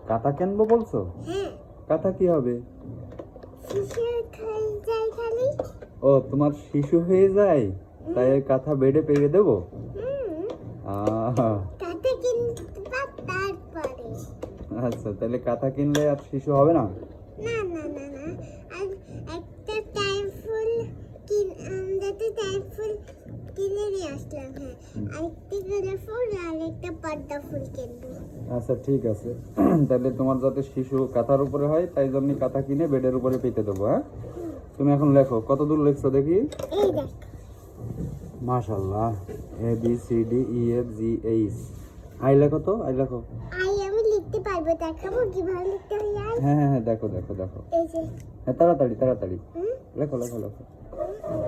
কাঁথা কিনবো বলছো? হ্যাঁ, কাঁথা কি হবে? শিশু খাই যাই খালি। ও, তোমার শিশু হয়ে যায়, তাই ওই কাঁথা বেডে পেয়ে দেবো? আহা, কাঁথা কিনতে পার তারপরে। আচ্ছা, তাহলে কাঁথা কিনলে আর শিশু হবে না? না না না না, আর একটা টাইম ফুল আমরা তো টাইম ফুল কিনে নিয়ে আসলাম। হ্যাঁ, আরেকটা গোলাপ ফুল আর একটা পদ্ম ফুল কিনবো। আচ্ছা, ঠিক আছে। তাহলে তোমার যাতে শিশু কাঁথার উপরে হয়, তাই জন্য কাঁথা কিনে বেডের উপরে পেতে দেবো। হ্যাঁ, তুমি এখন লেখো, কত দূর লিখছো দেখি। এই দেখ, মাশাআল্লাহ, A B C D E F G H. I লেখো তো, আই লেখো। আমি লিখতে পারবো, দেখাবো কিভাবে লিখতে হয়। হ্যাঁ হ্যাঁ হ্যাঁ, দেখো দেখো দেখো। এই যে হ্যাঁ, তাড়াতাড়ি তাড়াতাড়ি হুম, লেখো লেখো লেখো। হুম, হুম,